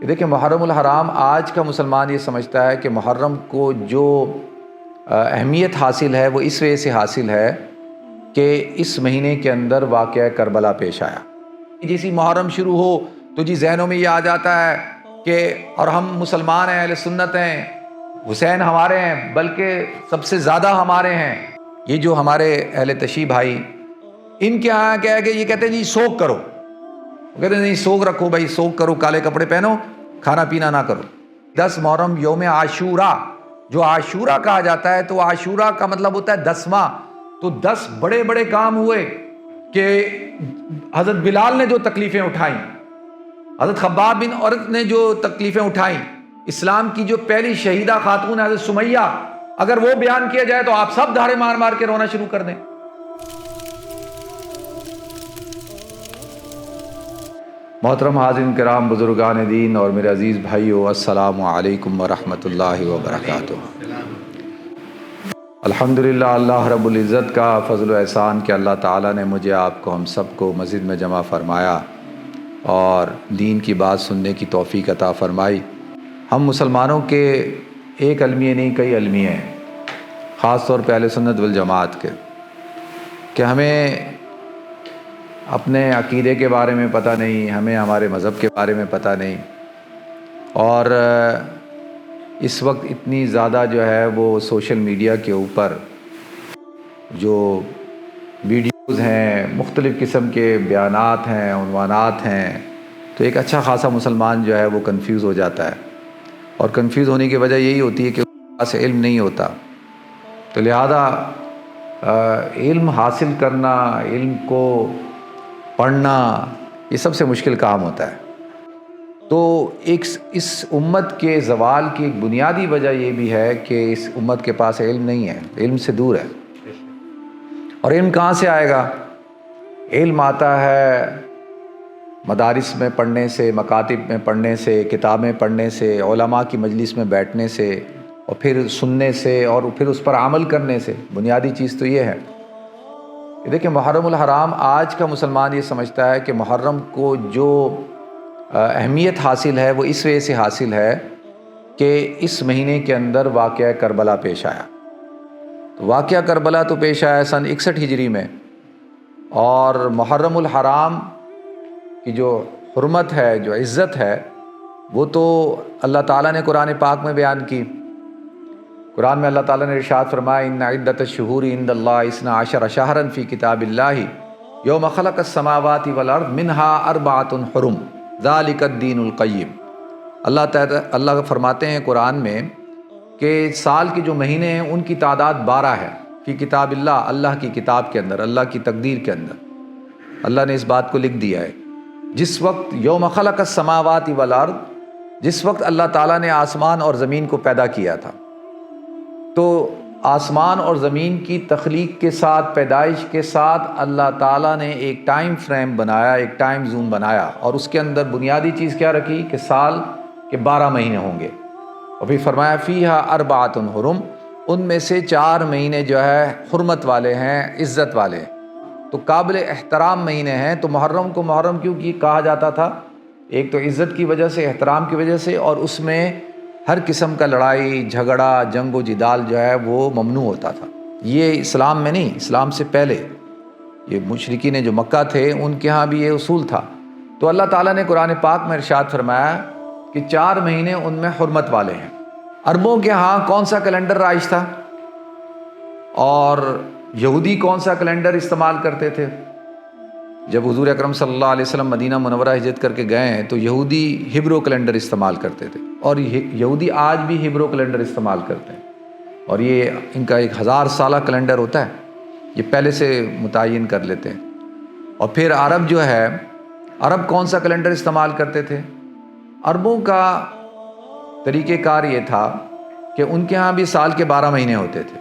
کہ دیکھیں محرم الحرام آج کا مسلمان یہ سمجھتا ہے کہ محرم کو جو اہمیت حاصل ہے وہ اس وجہ سے حاصل ہے کہ اس مہینے کے اندر واقعہ کربلا پیش آیا۔ جیسی محرم شروع ہو تو جی ذہنوں میں یہ آ جاتا ہے کہ اور ہم مسلمان ہیں، اہل سنت ہیں، حسین ہمارے ہیں، بلکہ سب سے زیادہ ہمارے ہیں۔ یہ جو ہمارے اہل تشیع بھائی، ان کے یہاں کیا ہے کہ یہ کہتے ہیں جی سوگ کرو، وہ کہتے ہیں نہیں سوگ رکھو بھائی، سوگ کرو، کالے کپڑے پہنو، کھانا پینا نہ کرو۔ 10 محرم یوم عاشورہ، جو عاشورہ کہا جاتا ہے تو عاشورہ کا مطلب ہوتا ہے 10واں، تو 10 بڑے بڑے کام ہوئے کہ حضرت بلال نے جو تکلیفیں اٹھائیں، حضرت خباب بن عرت نے جو تکلیفیں اٹھائیں، اسلام کی جو پہلی شہیدہ خاتون حضرت سمیہ، اگر وہ بیان کیا جائے تو آپ سب دھاڑے مار مار کے رونا شروع کر دیں۔ محترم حاضرین کرام، بزرگان دین اور میرے عزیز بھائیو، السلام علیکم ورحمۃ اللہ وبرکاتہ۔ الحمدللہ، اللہ رب العزت کا فضل و احسان کہ اللہ تعالیٰ نے مجھے، آپ کو، ہم سب کو مسجد میں جمع فرمایا اور دین کی بات سننے کی توفیق عطا فرمائی۔ ہم مسلمانوں کے ایک المیہ نہیں، کئی المیہ ہیں، خاص طور پہ اہل سنت والجماعت کے، کہ ہمیں اپنے عقیدے کے بارے میں پتہ نہیں، ہمیں ہمارے مذہب کے بارے میں پتہ نہیں، اور اس وقت اتنی زیادہ جو ہے وہ سوشل میڈیا کے اوپر جو ویڈیوز ہیں، مختلف قسم کے بیانات ہیں، عنوانات ہیں، تو ایک اچھا خاصا مسلمان جو ہے وہ کنفیوز ہو جاتا ہے، اور کنفیوز ہونے کی وجہ یہی ہوتی ہے کہ اس کے پاس علم نہیں ہوتا۔ تو لہذا علم حاصل کرنا، علم کو پڑھنا، یہ سب سے مشکل کام ہوتا ہے۔ تو اس امت کے زوال کی ایک بنیادی وجہ یہ بھی ہے کہ اس امت کے پاس علم نہیں ہے، علم سے دور ہے۔ اور علم کہاں سے آئے گا؟ علم آتا ہے مدارس میں پڑھنے سے، مکاتب میں پڑھنے سے، کتابیں پڑھنے سے، علماء کی مجلس میں بیٹھنے سے، اور پھر سننے سے، اور پھر اس پر عمل کرنے سے۔ بنیادی چیز تو یہ ہے۔ دیکھیں محرم الحرام آج کا مسلمان یہ سمجھتا ہے کہ محرم کو جو اہمیت حاصل ہے وہ اس وجہ سے حاصل ہے کہ اس مہینے کے اندر واقعہ کربلا پیش آیا۔ تو واقعہ کربلا تو پیش آیا سن 61 ہجری میں، اور محرم الحرام کی جو حرمت ہے، جو عزت ہے، وہ تو اللہ تعالیٰ نے قرآن پاک میں بیان کی۔ قرآن میں اللہ تعالیٰ نے ارشاد فرمایا ان عدت الشہور عند اللہ 12 شہرا فی کتاب اللہ یوم خلق السماوات والارض منها 4 حرم ذالک الدین القیم۔ اللہ فرماتے ہیں قرآن میں کہ سال کے جو مہینے ہیں ان کی تعداد 12 ہے، فی کتاب اللہ، اللہ کی کتاب کے اندر، اللہ کی تقدیر کے اندر اللہ نے اس بات کو لکھ دیا ہے۔ جس وقت یوم خلق السماوات والارض، جس وقت اللہ تعالیٰ نے آسمان اور زمین کو پیدا کیا تھا، تو آسمان اور زمین کی تخلیق کے ساتھ، پیدائش کے ساتھ اللہ تعالیٰ نے ایک ٹائم فریم بنایا، ایک ٹائم زون بنایا، اور اس کے اندر بنیادی چیز کیا رکھی کہ سال کے 12 مہینے ہوں گے، اور پھر فرمایا فیہا 4 حرم، ان میں سے 4 مہینے جو ہے حرمت والے ہیں، عزت والے ہیں، تو قابل احترام مہینے ہیں۔ تو محرم کو محرم کیوں کہا جاتا تھا؟ ایک تو عزت کی وجہ سے، احترام کی وجہ سے، اور اس میں ہر قسم کا لڑائی جھگڑا، جنگ و جدال جو ہے وہ ممنوع ہوتا تھا۔ یہ اسلام میں نہیں، اسلام سے پہلے یہ مشرکین جو مکہ تھے ان کے ہاں بھی یہ اصول تھا۔ تو اللہ تعالیٰ نے قرآن پاک میں ارشاد فرمایا کہ 4 مہینے ان میں حرمت والے ہیں۔ عربوں کے ہاں کون سا کیلنڈر رائج تھا، اور یہودی کون سا کیلنڈر استعمال کرتے تھے؟ جب حضور اکرم صلی اللہ علیہ وسلم مدینہ منورہ ہجرت کر کے گئے ہیں تو یہودی ہبرو کیلنڈر استعمال کرتے تھے، اور یہودی آج بھی ہبرو کیلنڈر استعمال کرتے ہیں، اور یہ ان کا 1000 سالہ کیلنڈر ہوتا ہے، یہ پہلے سے متعین کر لیتے ہیں۔ اور پھر عرب جو ہے، عرب کون سا کیلنڈر استعمال کرتے تھے؟ عربوں کا طریقہ کار یہ تھا کہ ان کے ہاں بھی سال کے 12 مہینے ہوتے تھے،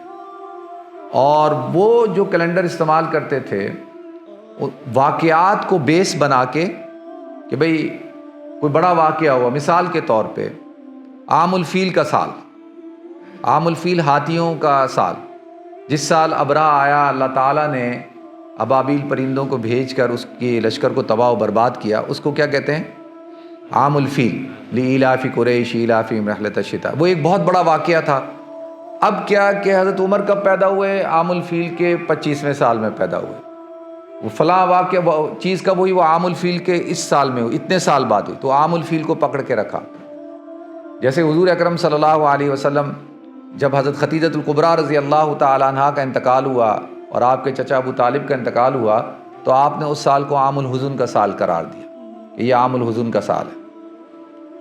اور وہ جو کیلنڈر استعمال کرتے تھے واقعات کو بیس بنا کے کہ بھئی کوئی بڑا واقعہ ہوا، مثال کے طور پہ عام الفیل کا سال، عام الفیل ہاتھیوں کا سال، جس سال ابرہہ آیا، اللہ تعالیٰ نے ابابیل پرندوں کو بھیج کر اس کی لشکر کو تباہ و برباد کیا، اس کو کیا کہتے ہیں؟ عام الفیل لإیلاف قریش ایلافہم رحلۃ الشتاء، وہ ایک بہت بڑا واقعہ تھا۔ اب کیا کہ حضرت عمر کب پیدا ہوئے؟ عام الفیل کے 25ویں سال میں پیدا ہوئے۔ وہ فلاں واقعہ چیز کب ہوئی؟ وہ عام الفیل کے اس سال میں ہوئی، اتنے سال بعد ہوئی، تو عام الفیل کو پکڑ کے رکھا۔ جیسے حضور اکرم صلی اللہ علیہ وسلم جب حضرت خدیجۃ الکبریٰ رضی اللہ تعالیٰ عنہ کا انتقال ہوا اور آپ کے چچا ابو طالب کا انتقال ہوا، تو آپ نے اس سال کو عام الحزن کا سال قرار دیا کہ یہ عام الحزن کا سال ہے۔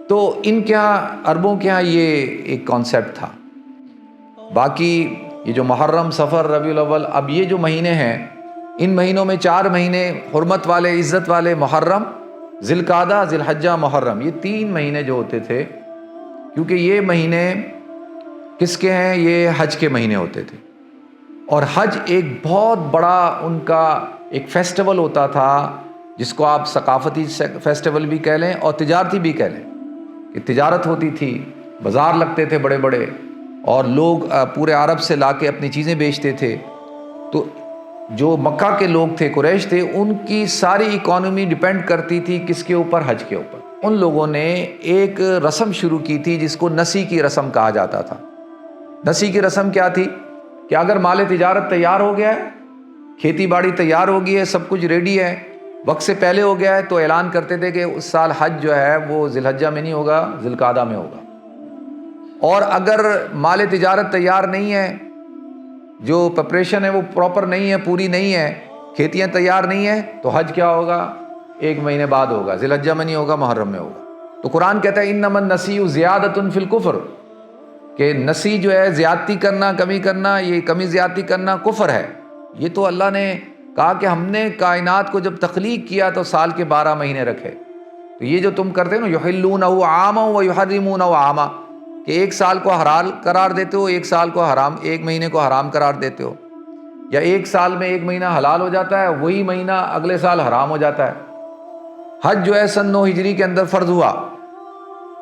تو ان کے یہاں عربوں کے یہاں یہ ایک کانسیپٹ تھا۔ باقی یہ جو محرم، صفر، ربیع الاول، اب یہ جو مہینے ہیں، ان مہینوں میں 4 مہینے حرمت والے، عزت والے، محرم، ذی القعدہ، ذی الحجہ، محرم، یہ 3 مہینے جو ہوتے تھے، کیونکہ یہ مہینے کس کے ہیں؟ یہ حج کے مہینے ہوتے تھے، اور حج ایک بہت بڑا ان کا ایک فیسٹیول ہوتا تھا، جس کو آپ ثقافتی فیسٹیول بھی کہہ لیں اور تجارتی بھی کہہ لیں، کہ تجارت ہوتی تھی، بازار لگتے تھے بڑے بڑے، اور لوگ پورے عرب سے لا کے اپنی چیزیں بیچتے تھے۔ تو جو مکہ کے لوگ تھے، قریش تھے، ان کی ساری اکانومی ڈیپینڈ کرتی تھی کس کے اوپر؟ حج کے اوپر۔ ان لوگوں نے ایک رسم شروع کی تھی جس کو نسی کی رسم کہا جاتا تھا۔ نسی کی رسم کیا تھی؟ کہ اگر مال تجارت تیار ہو گیا ہے، کھیتی باڑی تیار ہو گئی ہے، سب کچھ ریڈی ہے، وقت سے پہلے ہو گیا ہے، تو اعلان کرتے تھے کہ اس سال حج جو ہے وہ ذی الحجہ میں نہیں ہوگا، ذی القعدہ میں ہوگا۔ اور اگر مال تجارت تیار نہیں ہے، جو پریپریشن ہے وہ پراپر نہیں ہے، پوری نہیں ہے، کھیتیاں تیار نہیں ہیں، تو حج کیا ہوگا؟ 1 مہینے بعد ہوگا، ذی الحجہ میں نہیں ہوگا، محرم میں ہوگا۔ تو قرآن کہتا ہے انما النسیء زیادۃ فی الکفر، کہ نسی جو ہے زیادتی کرنا، کمی کرنا، یہ کمی زیادتی کرنا کفر ہے۔ یہ تو اللہ نے کہا کہ ہم نے کائنات کو جب تخلیق کیا تو سال کے 12 مہینے رکھے، تو یہ جو تم کرتے ہو نا، یحلونہ عاما ویحرمونہ عاما، کہ ایک سال کو حلال قرار دیتے ہو، ایک سال کو حرام، 1 مہینے کو حرام قرار دیتے ہو، یا ایک سال میں 1 مہینہ حلال ہو جاتا ہے، وہی مہینہ اگلے سال حرام ہو جاتا ہے۔ حج جو ہے سن 9 ہجری کے اندر فرض ہوا،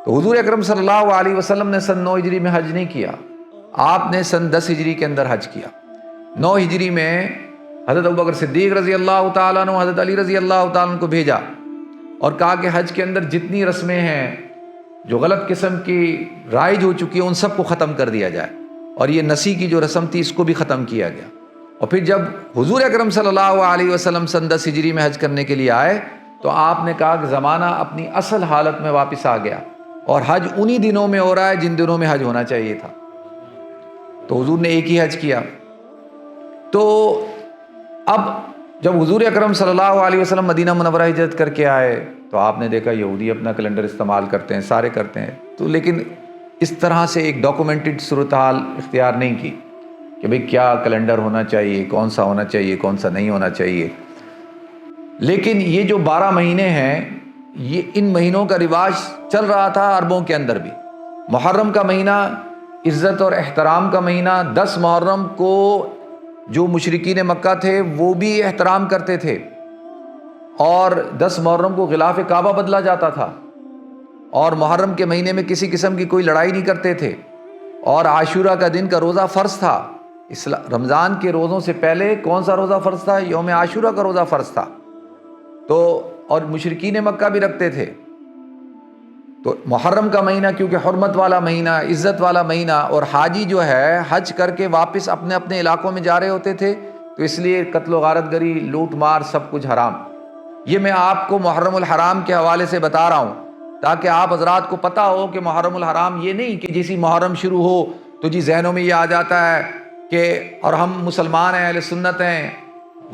تو حضور اکرم صلی اللہ علیہ وسلم نے سن 9 ہجری میں حج نہیں کیا، آپ نے سن 10 ہجری کے اندر حج کیا۔ 9 ہجری میں حضرت ابوبکر صدیق رضی اللہ تعالیٰ عنہ، حضرت علی رضی اللہ تعالیٰ عنہ کو بھیجا اور کہا کہ حج کے اندر جتنی رسمیں ہیں جو غلط قسم کی رائج ہو چکی ہیں، ان سب کو ختم کر دیا جائے، اور یہ نسی کی جو رسم تھی اس کو بھی ختم کیا گیا۔ اور پھر جب حضور اکرم صلی اللہ علیہ وسلم سن 10 ہجری میں حج کرنے کے لیے آئے، تو آپ نے کہا کہ زمانہ اپنی اصل حالت میں واپس آ گیا، اور حج انہی دنوں میں ہو رہا ہے جن دنوں میں حج ہونا چاہیے تھا۔ تو حضور نے ایک ہی حج کیا۔ تو اب جب حضور اکرم صلی اللہ علیہ وسلم مدینہ منورہ ہجرت کر کے آئے، تو آپ نے دیکھا یہودی اپنا کیلنڈر استعمال کرتے ہیں، سارے کرتے ہیں، تو لیکن اس طرح سے ایک ڈاکومنٹڈ صورتحال اختیار نہیں کی کہ بھئی کیا کیلنڈر ہونا چاہیے، کون سا ہونا چاہیے، کون سا نہیں ہونا چاہیے۔ لیکن یہ جو 12 مہینے ہیں، یہ ان مہینوں کا رواج چل رہا تھا عربوں کے اندر بھی۔ محرم کا مہینہ عزت اور احترام کا مہینہ، 10 محرم کو جو مشرکین مکہ تھے وہ بھی احترام کرتے تھے، اور 10 محرم کو غلاف کعبہ بدلا جاتا تھا، اور محرم کے مہینے میں کسی قسم کی کوئی لڑائی نہیں کرتے تھے، اور عاشورہ کا دن کا روزہ فرض تھا۔ رمضان کے روزوں سے پہلے کون سا روزہ فرض تھا؟ یوم عاشورہ کا روزہ فرض تھا۔ تو اور مشرکین مکہ بھی رکھتے تھے۔ تو محرم کا مہینہ کیونکہ حرمت والا مہینہ، عزت والا مہینہ، اور حاجی جو ہے حج کر کے واپس اپنے اپنے علاقوں میں جا رہے ہوتے تھے، تو اس لیے قتل و غارت گری، لوٹ مار، سب کچھ حرام۔ یہ میں آپ کو محرم الحرام کے حوالے سے بتا رہا ہوں تاکہ آپ حضرات کو پتہ ہو کہ محرم الحرام یہ نہیں کہ جیسی محرم شروع ہو تو جی ذہنوں میں یہ آ جاتا ہے کہ اور ہم مسلمان ہیں، اہل سنت ہیں،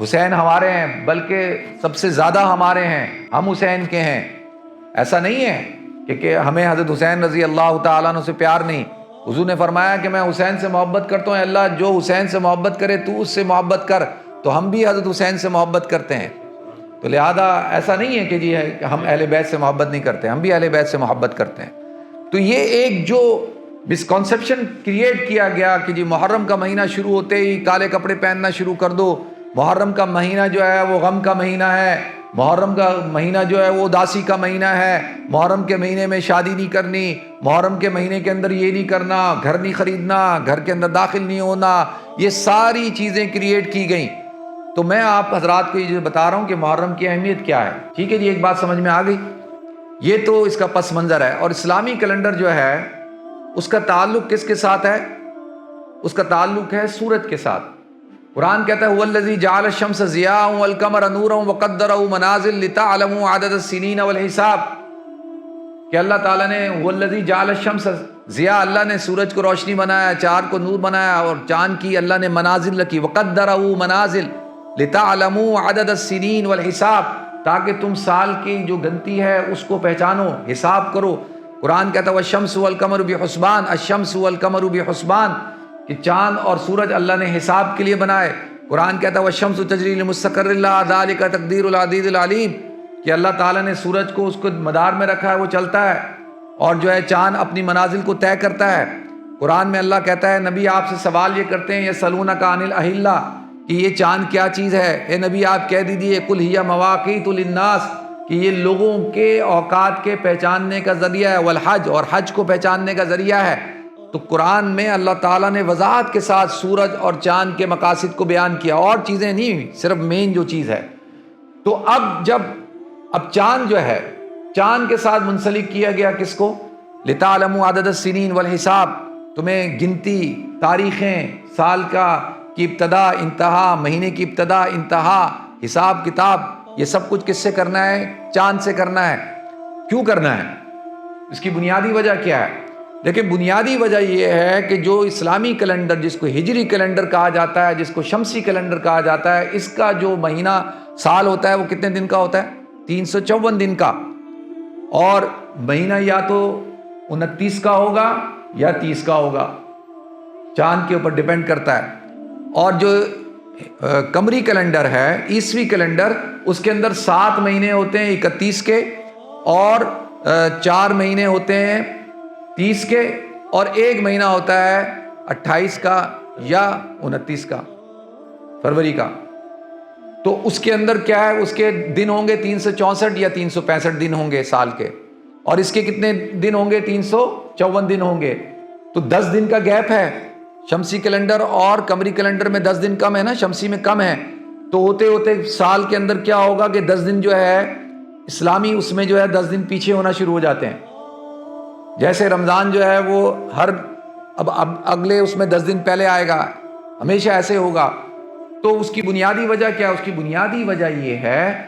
حسین ہمارے ہیں، بلکہ سب سے زیادہ ہمارے ہیں، ہم حسین کے ہیں۔ ایسا نہیں ہے کہ ہمیں حضرت حسین رضی اللہ تعالیٰ عنہ سے پیار نہیں۔ حضور نے فرمایا کہ میں حسین سے محبت کرتا ہوں، اے اللہ جو حسین سے محبت کرے تو اس سے محبت کر، تو ہم بھی حضرت حسین سے محبت کرتے ہیں۔ تو لہذا ایسا نہیں ہے کہ جی ہے کہ ہم اہل بیت سے محبت نہیں کرتے، ہم بھی اہل بیت سے محبت کرتے ہیں۔ تو یہ ایک جو مسکنسیپشن کریٹ کیا گیا کہ جی محرم کا مہینہ شروع ہوتے ہی کالے کپڑے پہننا شروع کر دو، محرم کا مہینہ جو ہے وہ غم کا مہینہ ہے، محرم کا مہینہ جو ہے وہ اداسی کا مہینہ ہے، محرم کے مہینے میں شادی نہیں کرنی، محرم کے مہینے کے اندر یہ نہیں کرنا، گھر نہیں خریدنا، گھر کے اندر داخل نہیں ہونا، یہ ساری چیزیں کریٹ کی گئیں۔ تو میں آپ حضرات کو یہ بتا رہا ہوں کہ محرم کی اہمیت کیا ہے۔ ٹھیک ہے جی، ایک بات سمجھ میں آ گئی۔ یہ تو اس کا پس منظر ہے۔ اور اسلامی کیلنڈر جو ہے اس کا تعلق کس کے ساتھ ہے؟ اس کا تعلق ہے سورج کے ساتھ۔ قرآن کہتا ہے وَالَّذِي جَعَلَ الشَّمْسَ ضِيَاءً وَالْقَمَرَ نُورًا وَقَدَّرَهُ مَنَازِلَ لِتَعْلَمُوا عَدَدَ السِّنِينَ وَالْحِسَابَ، کہ اللہ تعالیٰ نے وَالَّذِي جَعَلَ الشَّمْسَ ضِيَاءً، اللہ نے سورج کو روشنی بنایا، چاند کو نور بنایا، اور چاند کی اللہ نے منازل رکھی، وَقَدَّرَهُ مَنَازِلَ لِتَعْلَمُوا عَدَدَ السِّنِينَ وَالْحِسَابَ، تاکہ تم سال کی جو گنتی ہے اس کو پہچانو، حساب کرو۔ قرآن کہتا ہے وَالشَّمْسُ وَالْقَمَرُ بِحُسْبَانٍ، الشَّمْسُ وَالْقَمَرُ بِحُسْبَانٍ، کہ چاند اور سورج اللہ نے حساب کے لیے بنائے۔ قرآن کہتا ہے وَالشَّمْسُ تَجْرِي لِمُسْتَقَرٍّ لَهَا ذَلِكَ تَقْدِيرُ الْعَزِيزِ الْعَلِيمِ، کہ اللہ تعالیٰ نے سورج کو اس کو مدار میں رکھا ہے، وہ چلتا ہے، اور جو ہے چاند اپنی منازل کو طے کرتا ہے۔ قرآن میں اللہ کہتا ہے نبی آپ سے سوال یہ کرتے ہیں یسألونک عن الأہلہ، کہ یہ چاند کیا چیز ہے، اے نبی آپ کہہ دیجئے قل ہی مواقیت للناس، کہ یہ لوگوں کے اوقات کے پہچاننے کا ذریعہ ہے، والحج، اور حج کو پہچاننے کا ذریعہ ہے۔ تو قرآن میں اللہ تعالیٰ نے وضاحت کے ساتھ سورج اور چاند کے مقاصد کو بیان کیا، اور چیزیں نہیں، صرف مین جو چیز ہے۔ تو اب چاند جو ہے، چاند کے ساتھ منسلک کیا گیا کس کو؟ لِتَعْلَمُوا عَدَدَ السِّنِينَ وَالْحِسَابَ، تمہیں گنتی، تاریخیں، سال کی ابتدا انتہا، مہینے کی ابتدا انتہا، حساب کتاب، یہ سب کچھ کس سے کرنا ہے؟ چاند سے کرنا ہے۔ کیوں کرنا ہے؟ اس کی بنیادی وجہ کیا ہے؟ دیکھیں بنیادی وجہ یہ ہے کہ جو اسلامی کیلنڈر، جس کو ہجری کیلنڈر کہا جاتا ہے، جس کو شمسی کیلنڈر کہا جاتا ہے، اس کا جو مہینہ سال ہوتا ہے وہ کتنے دن کا ہوتا ہے؟ 354 دن کا، اور مہینہ یا تو 29 کا ہوگا یا 30 کا ہوگا، چاند کے اوپر ڈیپینڈ کرتا ہے۔ اور جو قمری کیلنڈر ہے، عیسوی کیلنڈر، اس کے اندر 7 مہینے ہوتے ہیں 31 کے، اور 4 مہینے ہوتے ہیں 30 کے، اور 1 مہینہ ہوتا ہے 28 کا یا 29 کا، فروری کا۔ تو اس کے اندر کیا ہے؟ اس کے دن ہوں گے 364 یا 365 دن ہوں گے سال کے، اور اس کے کتنے دن ہوں گے؟ 354 دن ہوں گے۔ تو 10 دن کا گیپ ہے، شمسی کیلنڈر اور قمری کیلنڈر میں 10 دن کم ہے نا، شمسی میں کم ہے۔ تو ہوتے ہوتے سال کے اندر کیا ہوگا کہ 10 دن جو ہے اسلامی، اس میں جو ہے 10 دن پیچھے ہونا شروع ہو جاتے ہیں۔ جیسے رمضان جو ہے وہ اب اگلے اس میں 10 دن پہلے آئے گا، ہمیشہ ایسے ہوگا۔ تو اس کی بنیادی وجہ کیا ہے؟ اس کی بنیادی وجہ یہ ہے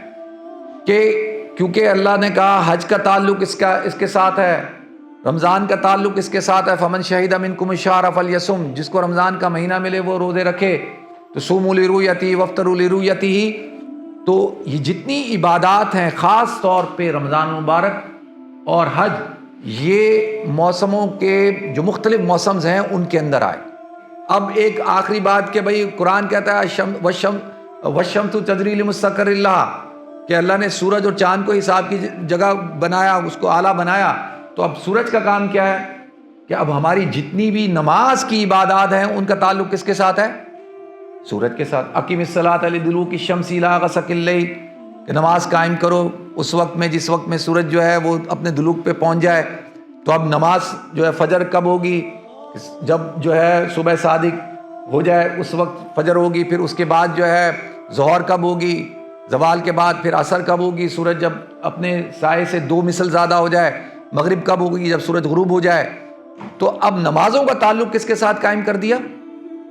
کہ کیونکہ اللہ نے کہا حج کا تعلق اس کے ساتھ ہے، رمضان کا تعلق اس کے ساتھ ہے، فمن شہد منکم الشہر فلیصم، جس کو رمضان کا مہینہ ملے وہ روزے رکھے، تو صوموا لرؤیتہ وافطروا لرؤیتہ۔ تو یہ جتنی عبادات ہیں، خاص طور پہ رمضان مبارک اور حج، یہ موسموں کے جو مختلف موسمز ہیں ان کے اندر آئے۔ اب ایک آخری بات کہ بھئی قرآن کہتا ہے وَالشَّمْسُ تَجْرِي لِمُسْتَقَرٍّ لَهَا، کہ اللہ نے سورج اور چاند کو حساب کی جگہ بنایا، اس کو اعلیٰ بنایا۔ تو اب سورج کا کام کیا ہے کہ اب ہماری جتنی بھی نماز کی عبادات ہیں ان کا تعلق کس کے ساتھ ہے؟ سورج کے ساتھ۔ اقیم الصلاۃ لدلوک الشمس الی غسق اللیل، کہ نماز قائم کرو اس وقت میں جس وقت میں سورج جو ہے وہ اپنے دلوک پہ پہنچ جائے۔ تو اب نماز جو ہے فجر کب ہوگی؟ جب جو ہے صبح صادق ہو جائے اس وقت فجر ہوگی۔ پھر اس کے بعد جو ہے ظہر کب ہوگی؟ زوال کے بعد۔ پھر عصر کب ہوگی؟ سورج جب اپنے سائے سے 2 مثل زیادہ ہو جائے۔ مغرب کب ہوگی؟ جب سورج غروب ہو جائے۔ تو اب نمازوں کا تعلق کس کے ساتھ قائم کر دیا؟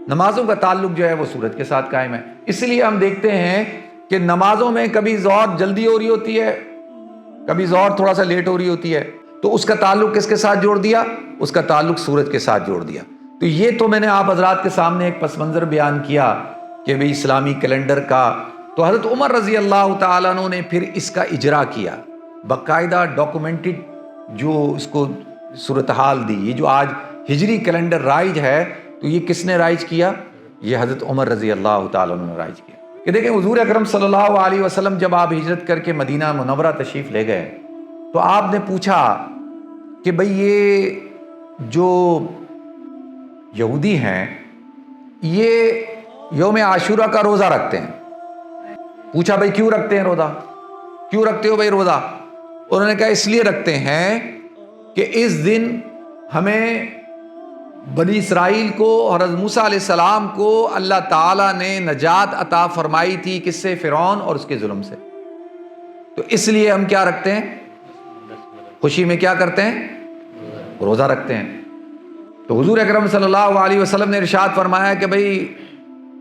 نمازوں کا تعلق جو ہے وہ سورج کے ساتھ قائم ہے۔ اس لیے ہم دیکھتے ہیں کہ نمازوں میں کبھی ظہر جلدی ہو رہی ہوتی ہے، کبھی ظہر تھوڑا سا لیٹ ہو رہی ہوتی ہے۔ تو اس کا تعلق کس کے ساتھ جوڑ دیا؟ اس کا تعلق سورج کے ساتھ جوڑ دیا۔ تو یہ تو میں نے آپ حضرات کے سامنے ایک پس منظر بیان کیا کہ بھئی اسلامی کیلنڈر کا۔ تو حضرت عمر رضی اللہ تعالیٰ عنہ نے پھر اس کا اجرا کیا، باقاعدہ ڈاکومنٹڈ جو اس کو صورتحال دی۔ یہ جو آج ہجری کیلنڈر رائج ہے، تو یہ کس نے رائج کیا؟ یہ حضرت عمر رضی اللہ تعالیٰ عنہ نے رائج کیا۔ کہ دیکھیں حضور اکرم صلی اللہ علیہ وسلم جب آپ ہجرت کر کے مدینہ منورہ تشریف لے گئے، تو آپ نے پوچھا کہ بھئی یہ جو یہودی ہیں یہ یوم عاشورہ کا روزہ رکھتے ہیں۔ پوچھا بھئی کیوں رکھتے ہیں روزہ؟ کیوں رکھتے ہو بھئی روزہ؟ انہوں نے کہا اس لیے رکھتے ہیں کہ اس دن ہمیں بنی اسرائیل کو، حضرت موسیٰ علیہ السلام کو اللہ تعالیٰ نے نجات عطا فرمائی تھی، کس سے؟ فرعون اور اس کے ظلم سے۔ تو اس لیے ہم کیا رکھتے ہیں؟ خوشی میں کیا کرتے ہیں؟ روزہ رکھتے ہیں۔ تو حضور اکرم صلی اللہ علیہ وسلم نے ارشاد فرمایا کہ بھئی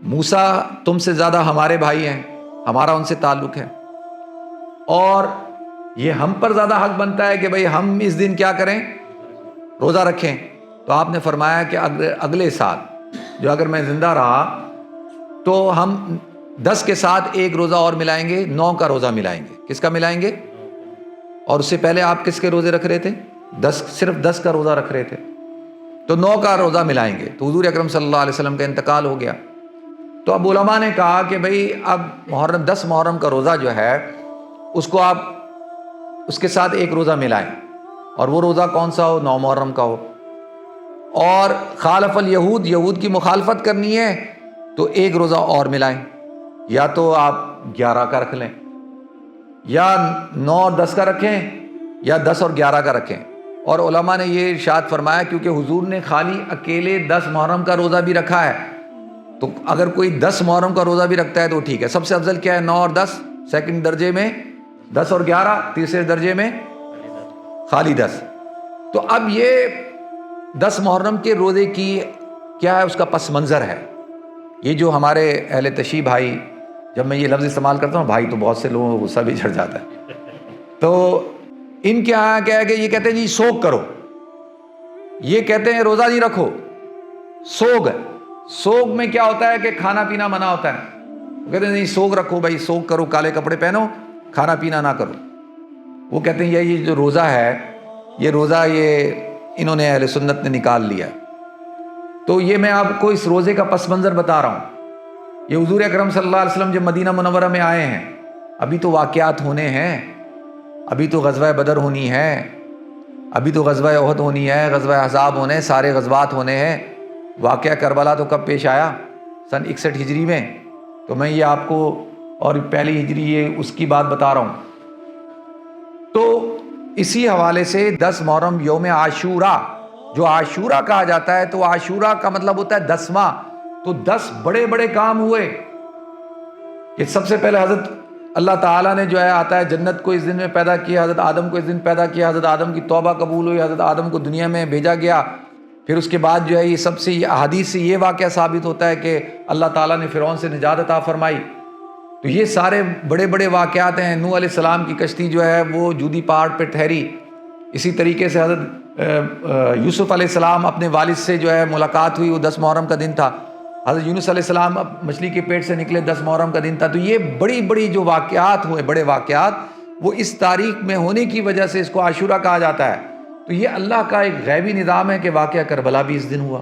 موسیٰ تم سے زیادہ ہمارے بھائی ہیں، ہمارا ان سے تعلق ہے، اور یہ ہم پر زیادہ حق بنتا ہے کہ بھئی ہم اس دن کیا کریں؟ روزہ رکھیں۔ تو آپ نے فرمایا کہ اگلے سال جو اگر میں زندہ رہا تو ہم 10 کے ساتھ ایک روزہ اور ملائیں گے، 9 کا روزہ ملائیں گے۔ کس کا ملائیں گے؟ اور اس سے پہلے آپ کس کے روزے رکھ رہے تھے؟ 10، صرف 10 کا روزہ رکھ رہے تھے، تو 9 کا روزہ ملائیں گے۔ تو حضور اکرم صلی اللہ علیہ وسلم کا انتقال ہو گیا۔ تو اب علماء نے کہا کہ بھئی اب محرم 10 محرم کا روزہ جو ہے اس کو آپ اس کے ساتھ ایک روزہ ملائیں، اور وہ روزہ کون سا ہو؟ 9 محرم کا ہو۔ اور خالف الیہود، یہود کی مخالفت کرنی ہے تو ایک روزہ اور ملائیں، یا تو آپ 11 کا رکھ لیں، یا 9 اور 10 کا رکھیں، یا 10 اور 11 کا رکھیں۔ اور علماء نے یہ ارشاد فرمایا کیونکہ حضور نے خالی اکیلے 10 محرم کا روزہ بھی رکھا ہے، تو اگر کوئی 10 محرم کا روزہ بھی رکھتا ہے تو ٹھیک ہے۔ سب سے افضل کیا ہے؟ 9 اور 10، سیکنڈ درجے میں 10 اور 11، تیسرے درجے میں خالی 10۔ تو اب یہ 10 محرم کے روزے کی کیا ہے؟ اس کا پس منظر ہے۔ یہ جو ہمارے اہل تشیع بھائی، جب میں یہ لفظ استعمال کرتا ہوں بھائی تو بہت سے لوگوں کو غصہ بھی چڑھ جاتا ہے، تو ان کے یہاں کیا ہے کہ یہ کہتے ہیں جی سوگ کرو، یہ کہتے ہیں روزہ نہیں رکھو، سوگ ہے۔ سوگ میں کیا ہوتا ہے کہ کھانا پینا منع ہوتا ہے، وہ کہتے ہیں نہیں سوگ رکھو بھائی، سوگ کرو، کالے کپڑے پہنو، کھانا پینا نہ کرو۔ وہ کہتے ہیں یہ جو روزہ ہے، یہ روزہ یہ انہوں نے اہل سنت نے نکال لیا۔ تو یہ میں آپ کو اس روزے کا پس منظر بتا رہا ہوں۔ یہ حضور اکرم صلی اللہ علیہ وسلم جب مدینہ منورہ میں آئے ہیں، ابھی تو واقعات ہونے ہیں، ابھی تو غزوہ بدر ہونی ہے، ابھی تو غزوہ احد ہونی ہے، غزوہ احزاب ہونے، سارے غزوات ہونے ہیں۔ واقعہ کربلا تو کب پیش آیا؟ سن 61 ہجری میں۔ تو میں یہ آپ کو اور پہلی ہجری یہ اس کی بات بتا رہا ہوں۔ تو اسی حوالے سے 10 محرم یوم عاشورہ، جو عاشورہ کہا جاتا ہے، تو عاشورہ کا مطلب ہوتا ہے 10واں۔ تو 10 بڑے بڑے کام ہوئے کہ سب سے پہلے حضرت اللہ تعالیٰ نے جو ہے آتا ہے جنت کو اس دن میں پیدا کیا، حضرت آدم کو اس دن پیدا کیا، حضرت آدم کی توبہ قبول ہوئی، حضرت آدم کو دنیا میں بھیجا گیا۔ پھر اس کے بعد جو ہے یہ سب سے یہ احادیث سے یہ واقعہ ثابت ہوتا ہے کہ اللہ تعالیٰ نے فرعون سے نجات عطا فرمائی۔ تو یہ سارے بڑے بڑے واقعات ہیں۔ نوح علیہ السلام کی کشتی جو ہے وہ جودی پہاڑ پہ ٹھہری۔ اسی طریقے سے حضرت یوسف علیہ السلام اپنے والد سے جو ہے ملاقات ہوئی، وہ 10 محرم کا دن تھا۔ حضرت یونس علیہ السلام مچھلی کے پیٹ سے نکلے، 10 محرم کا دن تھا۔ تو یہ بڑی بڑی جو واقعات ہوئے، بڑے واقعات، وہ اس تاریخ میں ہونے کی وجہ سے اس کو عاشورہ کہا جاتا ہے۔ تو یہ اللہ کا ایک غیبی نظام ہے کہ واقعہ کربلا بھی اس دن ہوا،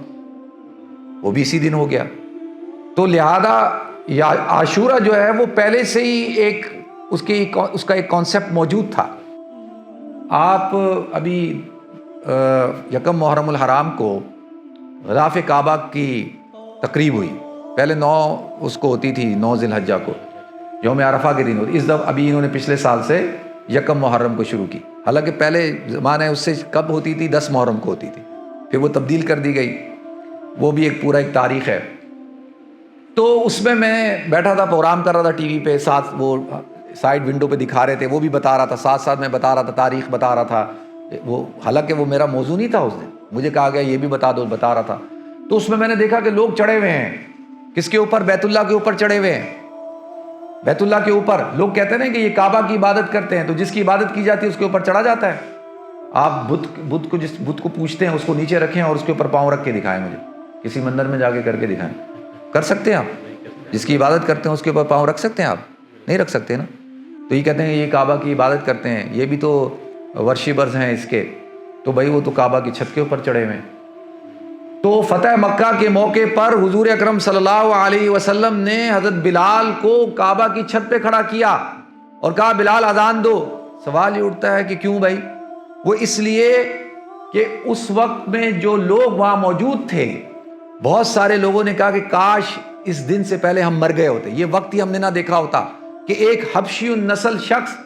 وہ بھی اسی دن ہو گیا۔ تو لہذا عاشورہ جو ہے وہ پہلے سے ہی اس کا ایک کانسیپٹ موجود تھا۔ آپ ابھی 1 محرم الحرام کو غلاف کعبہ کی تقریب ہوئی، پہلے 9 اس کو ہوتی تھی، 9 ذی الحجہ کو یوم عرفہ کے دن ہوتی، اس دفعہ ابھی انہوں نے پچھلے سال سے 1 محرم کو شروع کی، حالانکہ پہلے زمانے اس سے کب ہوتی تھی؟ 10 محرم کو ہوتی تھی، پھر وہ تبدیل کر دی گئی، وہ بھی ایک پورا ایک تاریخ ہے۔ تو اس میں بیٹھا تھا، پروگرام کر رہا تھا ٹی وی پہ، ساتھ وہ سائیڈ ونڈو پہ دکھا رہے تھے، وہ بھی بتا رہا تھا، ساتھ ساتھ میں بتا رہا تھا، تاریخ بتا رہا تھا وہ، حالانکہ وہ میرا موضوع نہیں تھا اس دن، مجھے کہا گیا یہ بھی بتا دو، بتا رہا تھا۔ تو اس میں نے دیکھا کہ لوگ چڑھے ہوئے ہیں، کس کے اوپر؟ بیت اللہ کے اوپر چڑھے ہوئے ہیں۔ بیت اللہ کے اوپر لوگ کہتے ہیں کہ یہ کعبہ کی عبادت کرتے ہیں، تو جس کی عبادت کی جاتی ہے اس کے اوپر چڑھا جاتا ہے۔ آپ بت کو جس بت کو پوچھتے ہیں اس کو نیچے رکھیں اور اس کے اوپر پاؤں رکھ کے دکھائیں، مجھے کسی مندر میں جا کے کر کے دکھائیں۔ کر سکتے ہیں آپ؟ جس کی عبادت کرتے ہیں اس کے اوپر پاؤں رکھ سکتے ہیں آپ؟ نہیں رکھ سکتے نا۔ تو یہ کہتے ہیں یہ کعبہ کی عبادت کرتے ہیں، یہ بھی تو ورشیپرز ہیں اس کے، تو بھائی وہ تو کعبہ کی چھت کے اوپر چڑھے ہوئے ہیں۔ تو فتح مکہ کے موقع پر حضور اکرم صلی اللہ علیہ وسلم نے حضرت بلال کو کعبہ کی چھت پہ کھڑا کیا اور کہا بلال اذان دو۔ سوال یہ اٹھتا ہے کہ کیوں بھائی؟ وہ اس لیے کہ اس وقت میں جو لوگ وہاں موجود تھے، بہت سارے لوگوں نے کہا کہ کاش اس دن سے پہلے ہم مر گئے ہوتے، یہ وقت ہی ہم نے نہ دیکھا ہوتا کہ ایک حبشی النسل شخص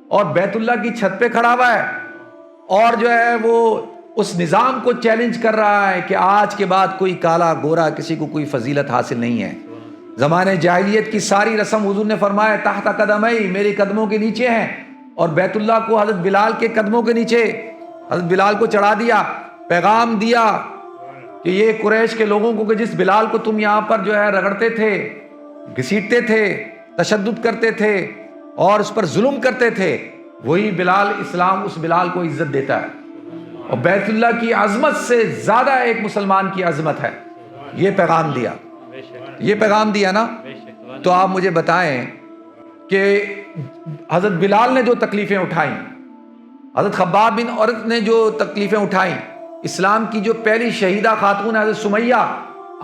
اور بیت اللہ کی چھت پہ کھڑا ہوا ہے اور جو ہے وہ اس نظام کو چیلنج کر رہا ہے کہ آج کے بعد کوئی کالا گورا کسی کو کوئی فضیلت حاصل نہیں ہے۔ زمانے جاہلیت کی ساری رسم حضور نے فرمایا تحت قدمئی، میرے قدموں کے نیچے ہیں، اور بیت اللہ کو حضرت بلال کے قدموں کے نیچے حضرت بلال کو چڑھا دیا، پیغام دیا کہ یہ قریش کے لوگوں کو کہ جس بلال کو تم یہاں پر جو ہے رگڑتے تھے، گھسیٹتے تھے، تشدد کرتے تھے اور اس پر ظلم کرتے تھے، وہی بلال، اسلام اس بلال کو عزت دیتا ہے، اور بیت اللہ کی عظمت سے زیادہ ایک مسلمان کی عظمت ہے۔ یہ پیغام دیا، یہ پیغام دیا نا۔ تو آپ مجھے بتائیں کہ حضرت بلال نے جو تکلیفیں اٹھائیں، حضرت خباب بن عرت نے جو تکلیفیں اٹھائیں، اسلام کی جو پہلی شہیدہ خاتون حضرت سمیہ،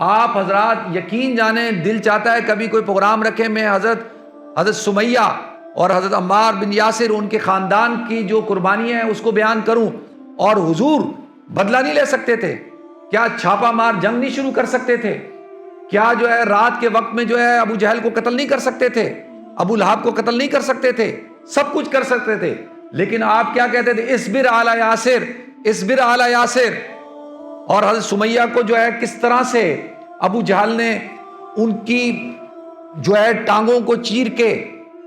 آپ حضرات یقین جانیں دل چاہتا ہے کبھی کوئی پروگرام رکھے، میں حضرت سمیہ اور حضرت عمار بن یاسر، ان کے خاندان کی جو قربانی ہے اس کو بیان کروں۔ اور حضور بدلہ نہیں لے سکتے تھے کیا؟ چھاپا مار جنگ نہیں شروع کر سکتے تھے کیا؟ جو ہے رات کے وقت میں جو ہے ابو جہل کو قتل نہیں کر سکتے تھے؟ ابو لہب کو قتل نہیں کر سکتے تھے؟ سب کچھ کر سکتے تھے، لیکن آپ کیا کہتے تھے؟ اصبر علی یاسر، اصبر علی یاسر۔ اور حضرت سمیہ کو جو ہے کس طرح سے ابو جہل نے ان کی جو ہے ٹانگوں کو چیر کے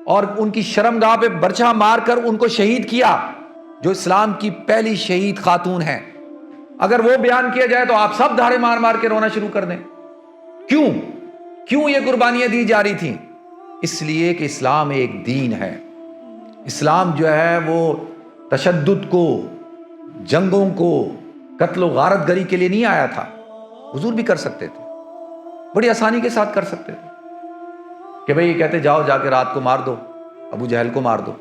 اور ان کی شرمگاہ پہ برچھا مار کر ان کو شہید کیا، جو اسلام کی پہلی شہید خاتون ہے۔ اگر وہ بیان کیا جائے تو آپ سب دھاڑے مار مار کے رونا شروع کر دیں۔ کیوں یہ قربانیاں دی جا رہی تھیں؟ اس لیے کہ اسلام ایک دین ہے۔ اسلام جو ہے وہ تشدد کو، جنگوں کو، قتل و غارت گری کے لیے نہیں آیا تھا۔ حضور بھی کر سکتے تھے، بڑی آسانی کے ساتھ کر سکتے تھے کہ بھئی کہتے جاؤ جا کے رات کو مار دو، ابو جہل کو مار دو،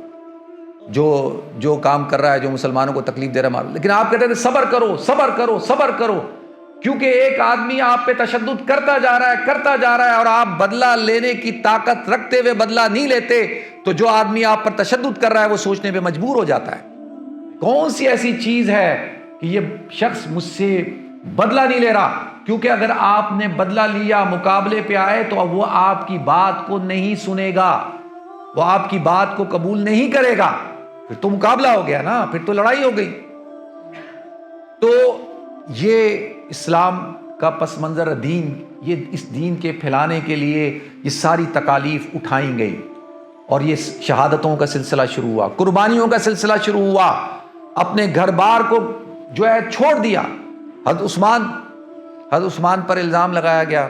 جو کام کر رہا ہے، جو مسلمانوں کو تکلیف دے رہا ہے مار دو۔ لیکن آپ کہتے تھے صبر کرو، صبر کرو، صبر کرو، کیونکہ ایک آدمی آپ پہ تشدد کرتا جا رہا ہے اور آپ بدلہ لینے کی طاقت رکھتے ہوئے بدلہ نہیں لیتے، تو جو آدمی آپ پر تشدد کر رہا ہے وہ سوچنے پہ مجبور ہو جاتا ہے کون سی ایسی چیز ہے کہ یہ شخص مجھ سے بدلہ نہیں لے رہا، کیونکہ اگر آپ نے بدلہ لیا، مقابلے پہ آئے، تو اب وہ آپ کی بات کو نہیں سنے گا، وہ آپ کی بات کو قبول نہیں کرے گا، پھر تو مقابلہ ہو گیا نا، پھر تو لڑائی ہو گئی۔ تو یہ اسلام کا پس منظر دین، یہ اس دین کے پھیلانے کے لیے یہ ساری تکالیف اٹھائیں گئی، اور یہ شہادتوں کا سلسلہ شروع ہوا، قربانیوں کا سلسلہ شروع ہوا، اپنے گھر بار کو جو ہے چھوڑ دیا۔ حضرت عثمان پر الزام لگایا گیا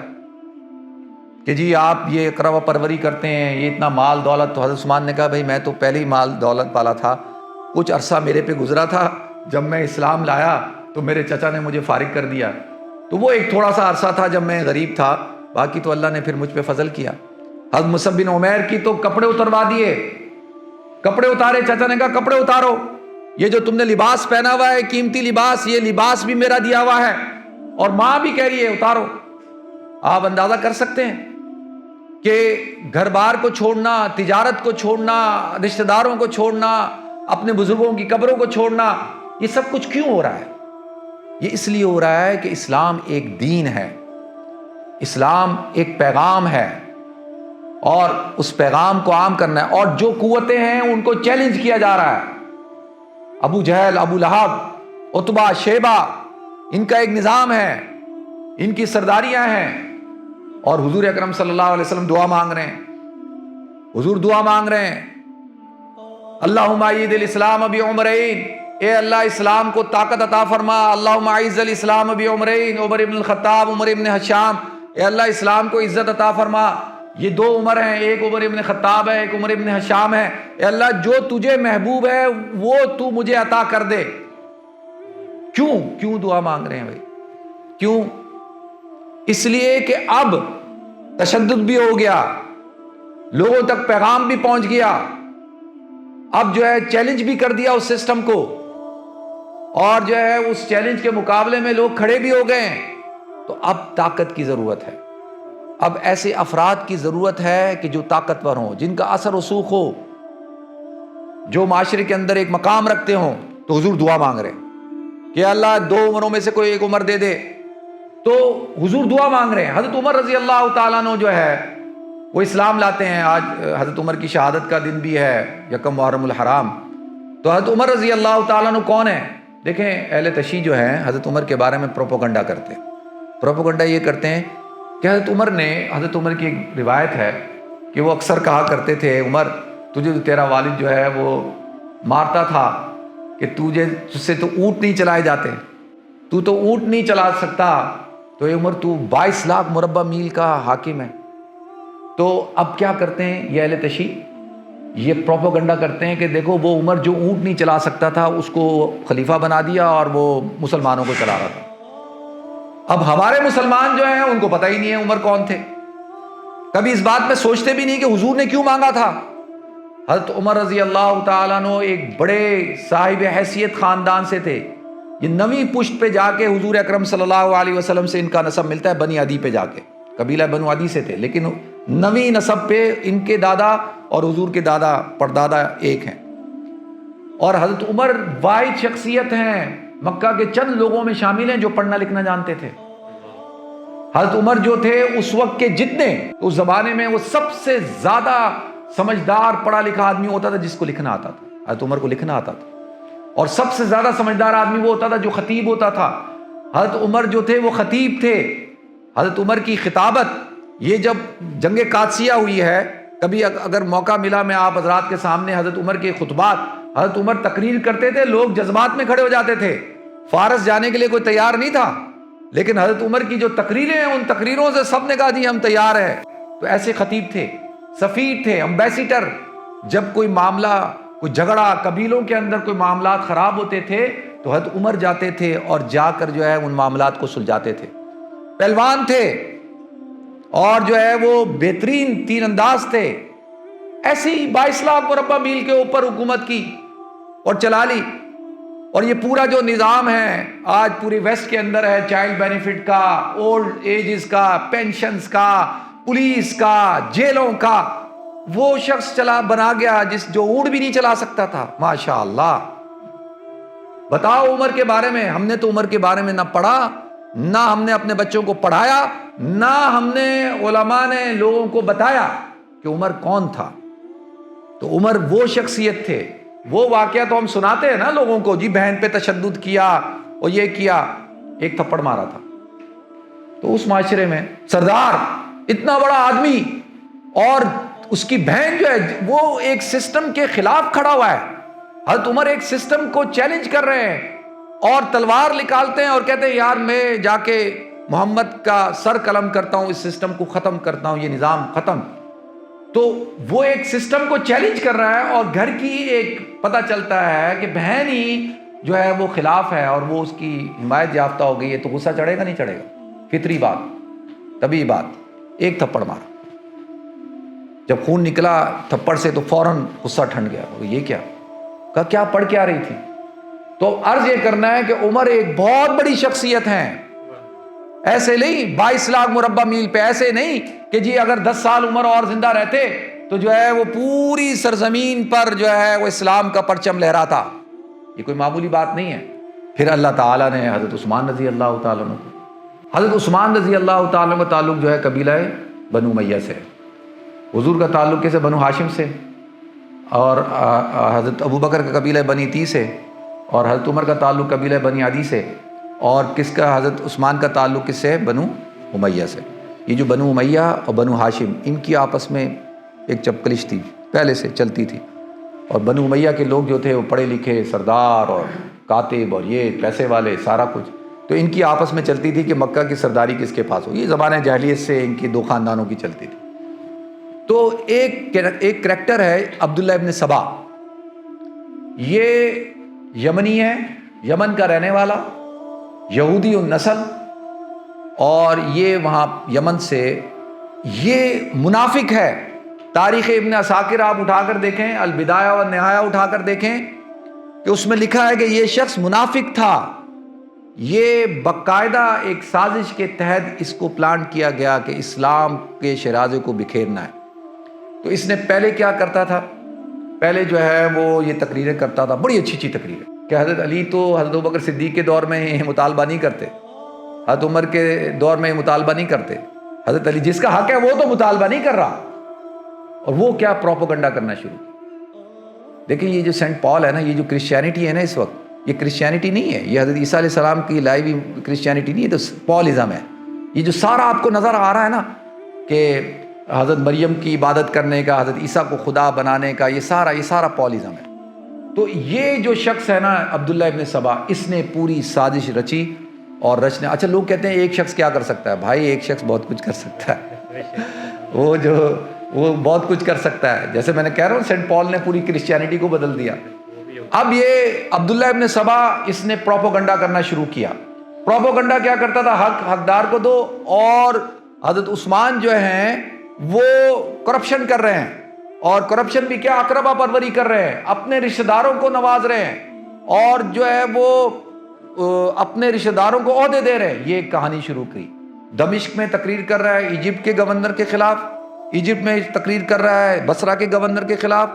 کہ جی آپ یہ اقربا پروری کرتے ہیں، یہ اتنا مال دولت۔ تو حضرت عثمان نے کہا بھائی میں تو پہلے ہی مال دولت والا تھا، کچھ عرصہ میرے پہ گزرا تھا، جب میں اسلام لایا تو میرے چچا نے مجھے فارغ کر دیا، تو وہ ایک تھوڑا سا عرصہ تھا جب میں غریب تھا، باقی تو اللہ نے پھر مجھ پہ فضل کیا۔ حضرت مصعب بن عمیر کی تو کپڑے اتروا دیے، کپڑے اتارے، چچا نے کہا کپڑے اتارو، یہ جو تم نے لباس پہنا ہوا ہے قیمتی لباس، یہ لباس بھی میرا دیا ہوا ہے، اور ماں بھی کہہ رہی ہے اتارو۔ آپ اندازہ کر سکتے ہیں کہ گھر بار کو چھوڑنا، تجارت کو چھوڑنا، رشتہ داروں کو چھوڑنا، اپنے بزرگوں کی قبروں کو چھوڑنا، یہ سب کچھ کیوں ہو رہا ہے؟ یہ اس لیے ہو رہا ہے کہ اسلام ایک دین ہے، اسلام ایک پیغام ہے، اور اس پیغام کو عام کرنا ہے، اور جو قوتیں ہیں ان کو چیلنج کیا جا رہا ہے۔ ابو جہل، ابو لہب، عتبہ، شیبہ، ان کا ایک نظام ہے، ان کی سرداریاں ہیں، اور حضور اکرم صلی اللہ علیہ وسلم دعا مانگ رہے ہیں، حضور دعا مانگ رہے ہیں، اللہم اعید الاسلام بعمرین، اے اللہ اسلام کو طاقت عطا فرما، اللہم اعز الاسلام بعمرین، عمر ابن الخطاب، عمر ابن حشام، اے اللہ اسلام کو عزت عطا فرما۔ یہ دو عمر ہیں، ایک عمر ابن خطاب ہے، ایک عمر ابن حشام ہے، اے اللہ جو تجھے محبوب ہے وہ تو مجھے عطا کر دے۔ کیوں دعا مانگ رہے ہیں بھائی؟ کیوں؟ اس لیے کہ اب تشدد بھی ہو گیا، لوگوں تک پیغام بھی پہنچ گیا، اب جو ہے چیلنج بھی کر دیا اس سسٹم کو، اور جو ہے اس چیلنج کے مقابلے میں لوگ کھڑے بھی ہو گئے ہیں، تو اب طاقت کی ضرورت ہے، اب ایسے افراد کی ضرورت ہے کہ جو طاقتور ہوں، جن کا اثر رسوخ ہو، جو معاشرے کے اندر ایک مقام رکھتے ہوں۔ تو حضور دعا مانگ رہے ہیں کہ اللہ دو عمروں میں سے کوئی ایک عمر دے دے، تو حضور دعا مانگ رہے ہیں۔ حضرت عمر رضی اللہ تعالیٰ عنہ جو ہے وہ اسلام لاتے ہیں، آج حضرت عمر کی شہادت کا دن بھی ہے، یکم محرم الحرام۔ تو حضرت عمر رضی اللہ تعالیٰ عنہ کون ہیں؟ دیکھیں اہل تشیع جو ہیں حضرت عمر کے بارے میں پروپیگنڈا کرتے ہیں، پروپیگنڈا یہ کرتے ہیں کہ حضرت عمر کی ایک روایت ہے کہ وہ اکثر کہا کرتے تھے، عمر تجھے تیرا والد جو ہے وہ مارتا تھا کہ تجھ سے تو اونٹ نہیں چلائے جاتے، تو اونٹ نہیں چلا سکتا، تو یہ عمر تو 22 لاکھ مربع میل کا حاکم ہے۔ تو اب کیا کرتے ہیں یہ اہل تشیع، یہ پروپیگنڈا کرتے ہیں کہ دیکھو وہ عمر جو اونٹ نہیں چلا سکتا تھا اس کو خلیفہ بنا دیا اور وہ مسلمانوں کو چلا رہا تھا۔ اب ہمارے مسلمان جو ہیں ان کو پتہ ہی نہیں ہے عمر کون تھے، کبھی اس بات میں سوچتے بھی نہیں کہ حضور نے کیوں مانگا تھا۔ حضرت عمر رضی اللہ تعالیٰ عنہ ایک بڑے صاحب حیثیت خاندان سے تھے، یہ 9ویں پشت پہ جا کے حضور اکرم صلی اللہ علیہ وسلم سے ان کا نسب ملتا ہے، بنی عدی پہ جا کے، قبیلہ بنو عدی سے تھے، لیکن 9ویں نسب پہ ان کے دادا اور حضور کے دادا پردادا ایک ہیں۔ اور حضرت عمر واحد شخصیت ہیں، مکہ کے چند لوگوں میں شامل ہیں جو پڑھنا لکھنا جانتے تھے۔ حضرت عمر جو تھے اس وقت کے جتنے، اس زمانے میں وہ سب سے زیادہ سمجھدار پڑھا لکھا آدمی ہوتا تھا جس کو لکھنا آتا تھا، حضرت عمر کو لکھنا آتا تھا، اور سب سے زیادہ سمجھدار آدمی وہ ہوتا تھا جو خطیب ہوتا تھا۔ حضرت عمر جو تھے وہ خطیب تھے۔ حضرت عمر کی خطابت، یہ جب جنگ قادسیہ ہوئی ہے، کبھی اگر موقع ملا میں آپ حضرات کے سامنے حضرت عمر کے خطبات، حضرت عمر تقریر کرتے تھے، لوگ جذبات میں کھڑے ہو جاتے تھے، فارس جانے کے لیے کوئی تیار نہیں تھا، لیکن حضرت عمر کی جو تقریریں ہیں ان تقریروں سے سب نے کہا جی ہم تیار ہیں۔ تو ایسے خطیب تھے، سفیر تھے، امبیسیڈر۔ جب کوئی معاملہ، کوئی جھگڑا، قبیلوں کے اندر کوئی معاملات خراب ہوتے تھے تو حضرت عمر جاتے تھے اور جا کر جو ہے ان معاملات کو سلجھاتے تھے۔ پہلوان تھے اور جو ہے وہ بہترین تیر انداز تھے۔ ایسے ہی 22 لاکھ مربع میل کے اوپر حکومت کی اور چلا لی۔ اور یہ پورا جو نظام ہے آج پورے ویسٹ کے اندر ہے، چائلڈ بینیفٹ کا، اولڈ ایجز کا، پینشنز کا، پولیس کا، جیلوں کا، وہ شخص بنا گیا جو اونٹ بھی نہیں چلا سکتا تھا۔ ماشاءاللہ، بتاؤ عمر کے بارے میں، ہم نے تو عمر کے بارے میں نہ پڑھا، نہ ہم نے اپنے بچوں کو پڑھایا، نہ ہم نے علماء نے لوگوں کو بتایا کہ عمر کون تھا۔ تو عمر وہ شخصیت تھے، وہ واقعہ تو ہم سناتے ہیں نا لوگوں کو، جی بہن پہ تشدد کیا اور یہ کیا، ایک تھپڑ مارا تھا۔ تو اس معاشرے میں سردار اتنا بڑا آدمی اور اس کی بہن جو ہے وہ ایک سسٹم کے خلاف کھڑا ہوا ہے۔ حضرت عمر ایک سسٹم کو چیلنج کر رہے ہیں اور تلوار نکالتے ہیں اور کہتے ہیں یار میں جا کے محمد کا سر قلم کرتا ہوں، اس سسٹم کو ختم کرتا ہوں، یہ نظام ختم۔ تو وہ ایک سسٹم کو چیلنج کر رہا ہے اور گھر کی ایک پتہ چلتا ہے کہ بہن ہی جو ہے وہ خلاف ہے اور وہ اس کی حمایت یافتہ ہو گئی ہے، تو غصہ چڑھے گا نہیں چڑھے گا؟ فطری بات، طبیعی بات۔ ایک تھپڑ مارا، جب خون نکلا تھپڑ سے تو فوراً غصہ ٹھنڈ گیا، یہ کیا؟ کہا کیا پڑھ کے آ رہی تھی؟ تو عرض یہ کرنا ہے کہ عمر ایک بہت بڑی شخصیت ہیں، ایسے نہیں 22 لاکھ مربع میل پہ، ایسے نہیں کہ جی اگر 10 سال عمر اور زندہ رہتے تو جو ہے وہ پوری سرزمین پر جو ہے وہ اسلام کا پرچم لہراتا۔ یہ کوئی معمولی بات نہیں ہے۔ پھر اللہ تعالیٰ نے حضرت عثمان رضی اللہ تعالیٰ عنہ کو، حضرت عثمان رضی اللہ تعالیٰ عنہ کا تعلق جو ہے قبیلہ بنو امیہ سے، حضور کا تعلق کیسے؟ بنو ہاشم سے، اور حضرت ابوبکر کا قبیلہ بنی تی سے، اور حضرت عمر کا تعلق قبیلہ بنی عدی سے، اور کس کا؟ حضرت عثمان کا تعلق کس سے؟ بنو امیہ سے۔ یہ جو بنو امیہ اور بنو ہاشم، ان کی آپس میں ایک چپکلش تھی، پہلے سے چلتی تھی، اور بنو امیہ کے لوگ جو تھے وہ پڑھے لکھے سردار اور کاتب اور یہ پیسے والے سارا کچھ، تو ان کی آپس میں چلتی تھی کہ مکہ کی سرداری کس کے پاس ہو۔ یہ زمانہ جاہلیت سے ان کی دو خاندانوں کی چلتی تھی۔ تو ایک کریکٹر ہے عبداللہ ابن سبا، یہ یمنی ہے، یمن کا رہنے والا، یہودی النسل، اور یہ وہاں یمن سے، یہ منافق ہے۔ تاریخ ابن عساکر آپ اٹھا کر دیکھیں، البدایہ والنہایہ اٹھا کر دیکھیں کہ اس میں لکھا ہے کہ یہ شخص منافق تھا۔ یہ باقاعدہ ایک سازش کے تحت اس کو پلان کیا گیا کہ اسلام کے شیرازے کو بکھیرنا ہے۔ تو اس نے پہلے کیا کرتا تھا؟ پہلے جو ہے وہ یہ تقریریں کرتا تھا، بڑی اچھی تقریریں، کہ حضرت علی تو حضرت ابوبکر صدیق کے دور میں یہ مطالبہ نہیں کرتے، حضرت عمر کے دور میں یہ مطالبہ نہیں کرتے، حضرت علی جس کا حق ہے وہ تو مطالبہ نہیں کر رہا، اور وہ کیا پروپیگنڈا کرنا شروع۔ دیکھیں یہ جو سینٹ پال ہے نا، یہ جو کرسچینٹی ہے نا اس وقت، یہ کرسچینٹی نہیں ہے، یہ حضرت عیسیٰ علیہ السلام کی لائی ہوئی کرسچینٹی نہیں ہے، تو پالزم ہے۔ یہ جو سارا آپ کو نظر آ رہا ہے نا کہ حضرت مریم کی عبادت کرنے کا، حضرت عیسیٰ کو خدا بنانے کا، یہ سارا پالزم ہے۔ تو یہ جو شخص ہے نا عبداللہ ابن سبا، اس نے پوری سازش رچی اور رچنے. اچھا لوگ کہتے ہیں ایک شخص کیا کر سکتا ہے؟ بھائی ایک شخص بہت کچھ کر سکتا ہے. وہ بہت کچھ کر سکتا ہے. جیسے میں نے کہہ رہا ہوں سینٹ پال نے پوری کرسچینٹی کو بدل دیا. اب یہ عبداللہ ابن سبا اس نے پروپوگنڈا کرنا شروع کیا. پروپوگنڈا کیا کرتا تھا؟ حقدار کو دو، اور حضرت عثمان جو ہیں وہ کرپشن کر رہے ہیں، اور کرپشن بھی کیا، اقربا پروری کر رہے ہیں، اپنے رشتہ داروں کو نواز رہے ہیں، اور جو ہے وہ اپنے رشتہ داروں کو عہدے دے رہے ہیں. یہ ایک کہانی شروع کی. دمشق میں تقریر کر رہا ہے ایجپٹ کے گورنر کے خلاف، ایجپٹ میں تقریر کر رہا ہے بصرہ کے گورنر کے خلاف.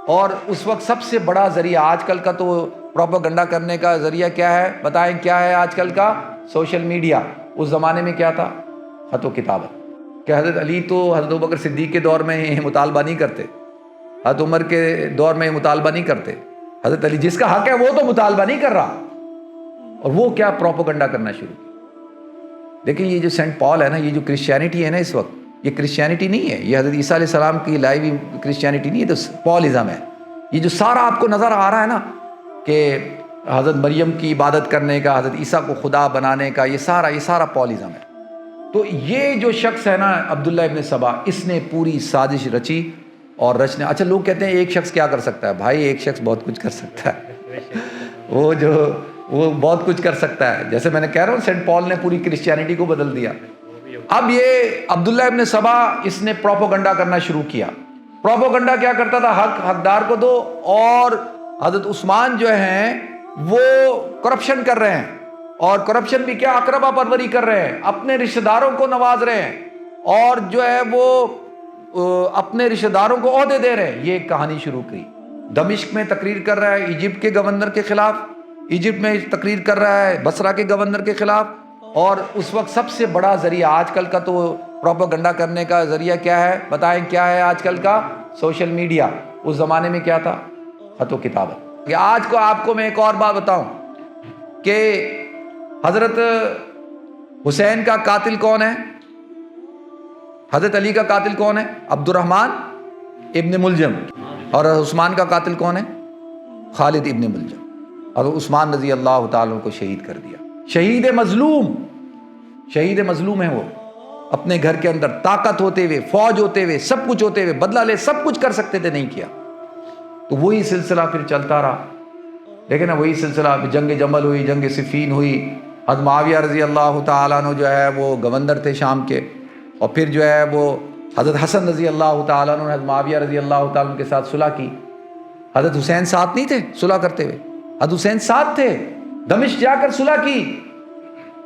اور اس وقت سب سے بڑا ذریعہ، آج کل کا تو پروپیگنڈا کرنے کا ذریعہ کیا ہے بتائیں؟ کیا ہے آج کل کا؟ Social media. اس زمانے میں کیا تھا؟ خط و کتابت. کہ حضرت علی تو حضرت ابوبکر صدیق کے دور میں مطالبہ نہیں کرتے، حضرت عمر کے دور میں مطالبہ نہیں کرتے. حضرت علی جس کا حق ہے وہ تو مطالبہ نہیں کر رہا، اور وہ کیا پروپیگنڈا کرنا شروع کیا. دیکھیں یہ جو سینٹ پال ہے نا، یہ جو کرسچینٹی ہے نا اس وقت، یہ کرسچینٹی نہیں ہے، یہ حضرت عیسیٰ علیہ السلام کی لائی ہوئی کرسچینٹی نہیں ہے، تو پالازم ہے. یہ جو سارا آپ کو نظر آ رہا ہے نا کہ حضرت مریم کی عبادت کرنے کا، حضرت عیسیٰ کو خدا بنانے کا، یہ سارا پالازم ہے. تو یہ جو شخص ہے نا عبداللہ ابن سبا، اس نے پوری سازش رچی اور رچنے. اچھا لوگ کہتے ہیں ایک شخص کیا کر سکتا ہے؟ بھائی ایک شخص بہت کچھ کر سکتا ہے. وہ بہت کچھ کر سکتا ہے. جیسے میں نے کہہ رہا ہوں سینٹ پال نے پوری کرسچینٹی کو بدل دیا. اب یہ عبداللہ ابن سبا اس نے پروپوگنڈا کرنا شروع کیا. پروپوگنڈا کیا کرتا تھا؟ حقدار کو دو، اور حضرت عثمان جو ہیں وہ کرپشن کر رہے ہیں، اور کرپشن بھی کیا، اقربا پروری کر رہے ہیں، اپنے رشتہ داروں کو نواز رہے ہیں، اور جو ہے وہ اپنے رشتہ داروں کو عہدے دے رہے ہیں. یہ ایک کہانی شروع کی. دمشق میں تقریر کر رہا ہے ایجپٹ کے گورنر کے خلاف، ایجپٹ میں تقریر کر رہا ہے بصرہ کے گورنر کے خلاف. اور اس وقت سب سے بڑا ذریعہ، آج کل کا تو پروپیگنڈا کرنے کا ذریعہ کیا ہے بتائیں؟ کیا ہے آج کل کا؟ Social media. اس زمانے میں کیا تھا؟ خط و کتابت. کہ آج کو آپ کو میں ایک اور بات بتاؤں کہ حضرت حسین کا قاتل کون ہے؟ حضرت علی کا قاتل کون ہے؟ عبد الرحمن ابن ملجم. اور عثمان کا قاتل کون ہے؟ خالد ابن ملجم. اور عثمان رضی اللہ تعالیٰ کو شہید کر دیا. شہید مظلوم ہے. وہ اپنے گھر کے اندر طاقت ہوتے ہوئے، فوج ہوتے ہوئے، سب کچھ ہوتے ہوئے، بدلہ لے سب کچھ کر سکتے تھے، نہیں کیا. تو وہی سلسلہ پھر چلتا رہا. لیکن وہی سلسلہ، جنگ جمل ہوئی، جنگ صفین ہوئی. حضرت معاویہ رضی اللہ تعالیٰ عنہ جو ہے وہ گورنر تھے شام کے، اور پھر جو ہے وہ حضرت حسن رضی اللہ تعالیٰ عنہ نے حضرت معاویہ رضی اللہ تعالیٰ عنہ کے ساتھ صلح کی. حضرت حسین ساتھ نہیں تھے صلح کرتے ہوئے؟ حضرت حسین ساتھ تھے، دمشق جا کر صلح کی.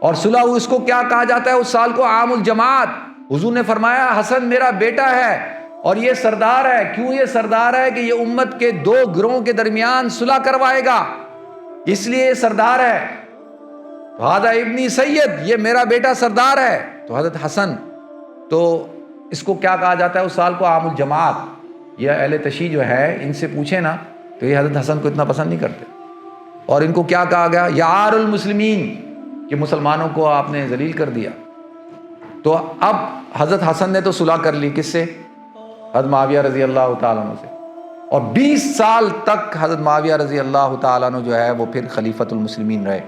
اور صلح اس کو کیا کہا جاتا ہے اس سال کو؟ عام الجماعت. حضور نے فرمایا حسن میرا بیٹا ہے اور یہ سردار ہے. کیوں یہ سردار ہے؟ کہ یہ امت کے دو گروہوں کے درمیان صلح کروائے گا، اس لیے یہ سردار ہے. ہذا ابنی سید، یہ میرا بیٹا سردار ہے. تو حضرت حسن، تو اس کو کیا کہا جاتا ہے اس سال کو؟ عام الجماعت. یہ اہل تشیع جو ہے ان سے پوچھیں نا تو یہ حضرت حسن کو اتنا پسند نہیں کرتے. اور ان کو کیا کہا گیا؟ یعار المسلمین، کہ مسلمانوں کو آپ نے ذلیل کر دیا. تو اب حضرت حسن نے تو صلح کر لی، کس سے؟ حضرت معاویہ رضی اللہ تعالیٰ عنہ سے. اور 20 سال تک حضرت معاویہ رضی اللہ تعالیٰ عنہ جو ہے وہ پھر خلیفۃ المسلمین رہے.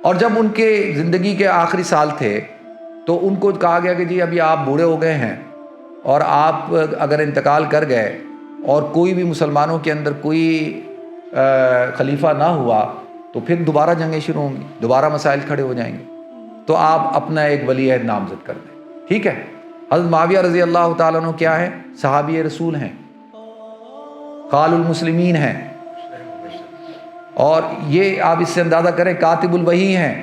اور جب ان کے زندگی کے آخری سال تھے تو ان کو کہا گیا کہ جی ابھی آپ بوڑھے ہو گئے ہیں، اور آپ اگر انتقال کر گئے اور کوئی بھی مسلمانوں کے اندر کوئی خلیفہ نہ ہوا تو پھر دوبارہ جنگیں شروع ہوں گی، دوبارہ مسائل کھڑے ہو جائیں گے. تو آپ اپنا ایک ولی عہد نامزد کر دیں. ٹھیک ہے. حضرت معاویہ رضی اللہ تعالیٰ عنہ کیا ہے؟ صحابی رسول ہیں، خال المسلمین ہیں، اور یہ آپ اس سے اندازہ کریں کاتب الوحی ہیں.